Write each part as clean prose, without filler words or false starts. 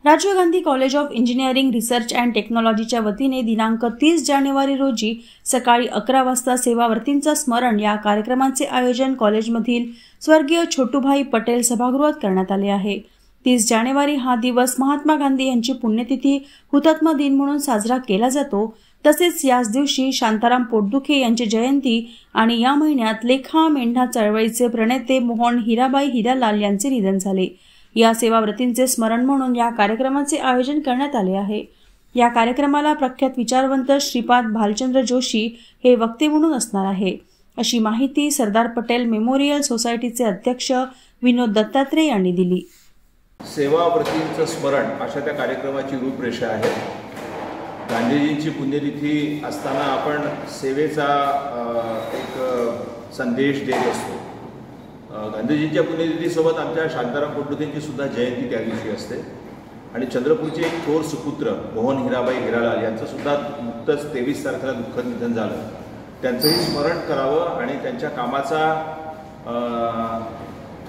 Rajiv Gandhi college of engineering research and टेक्नॉलॉजीच्या वतीने दिनांक 30 जानेवारी रोजी सकाळी 11 वाजता सेवावर्तींचा स्मरण या कार्यक्रमाचे आयोजन कॉलेजमधील स्वर्गीय छोटूभाई पटेल सभागृहात करण्यात आले आहे। 30 जानेवारी हा दिवस महात्मा गांधी यांची पुण्यतिथी हुतात्मा दिन म्हणून साजरा केला जातो। तसेच याच दिवशी शांताराम पोटदुखे यांची जयंती आणि या महिन्यात लेखा मेंढा चळवळीचे प्रणेते मोहन हिराबाई हिरालाल यांचे निधन झाले। या सेवाव्रतींचे स्मरण म्हणून या कार्यक्रमाचे आयोजन करण्यात आले आहे। या कार्यक्रमाला प्रख्यात विचारवंत श्रीपाद भालचंद्र जोशी हे वक्ते म्हणून असणार आहे, अशी माहिती सरदार पटेल मेमोरियल सोसायटीचे अध्यक्ष विनोद दत्तात्रे यांनी दिली। सेवाव्रतींचं स्मरण अशा त्या कार्यक्रमाची रूपरेषा आहे। गांधीजींची पुण्यतिथी असताना आपण सेवेचा एक संदेश देत असतो। गांधीजींच्या पुण्यतिथीसोबत आमच्या शांताराम पोटदुखेंची सुद्धा जयंती त्या दिवशी असते आणि चंद्रपूरचे एक थोर सुपुत्र मोहन हिराबाई हिरालाल यांचं सुद्धा नुकतंच 23 तारखेला दुःखद निधन झालं। त्यांचंही स्मरण करावं आणि त्यांच्या कामाचा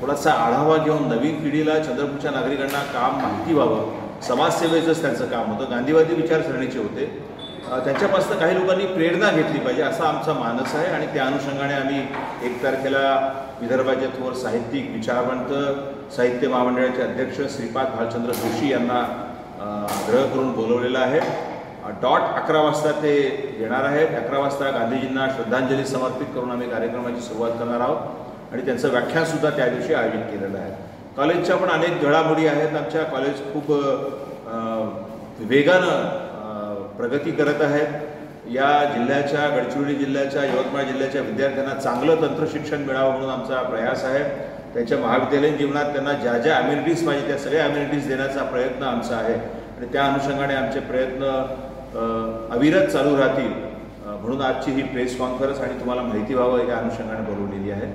थोडासा आढावा घेऊन नवीन पिढीला चंद्रपूरच्या नागरिकांना काम माहिती व्हावं। समाजसेवेचंच त्यांचं काम होतं, गांधीवादी विचारसरणीचे होते। त्यांच्यापासून काही लोकांनी प्रेरणा घेतली पाहिजे असा आमचा मानस आहे आणि त्या अनुषंगाने आम्ही 1 तारखेला विदर्भाचे थोर साहित्यिक विचारवंत साहित्य महामंडळाचे अध्यक्ष श्रीपाद भालचंद्र जोशी यांना आग्रह करून बोलवलेला आहे। डॉट 11 वाजता ते येणार आहेत। 11 वाजता गांधीजींना श्रद्धांजली समर्पित करून आम्ही कार्यक्रमाची सुरुवात करणार आहोत आणि त्यांचं व्याख्यानसुद्धा त्या दिवशी आयोजित केलेलं आहे। कॉलेजच्या पण अनेक घडामोडी आहेत। आमच्या कॉलेज खूप वेगानं प्रगती करत आहेत। या जिल्ह्याच्या गडचिरोली जिल्ह्याच्या यवतमाळ जिल्ह्याच्या विद्यार्थ्यांना चांगलं तंत्रशिक्षण मिळावं म्हणून आमचा प्रयास आहे। त्यांच्या महाविद्यालयीन जीवनात त्यांना ज्या ज्या अम्युनिटीज पाहिजे त्या सगळ्या अम्युनिटीज देण्याचा प्रयत्न आमचा आहे आणि त्या अनुषंगाने आमचे प्रयत्न अविरत चालू राहतील म्हणून आजची ही प्रेस कॉन्फरन्स आणि तुम्हाला माहिती व्हावं या अनुषंगाने बोलवलेली आहे।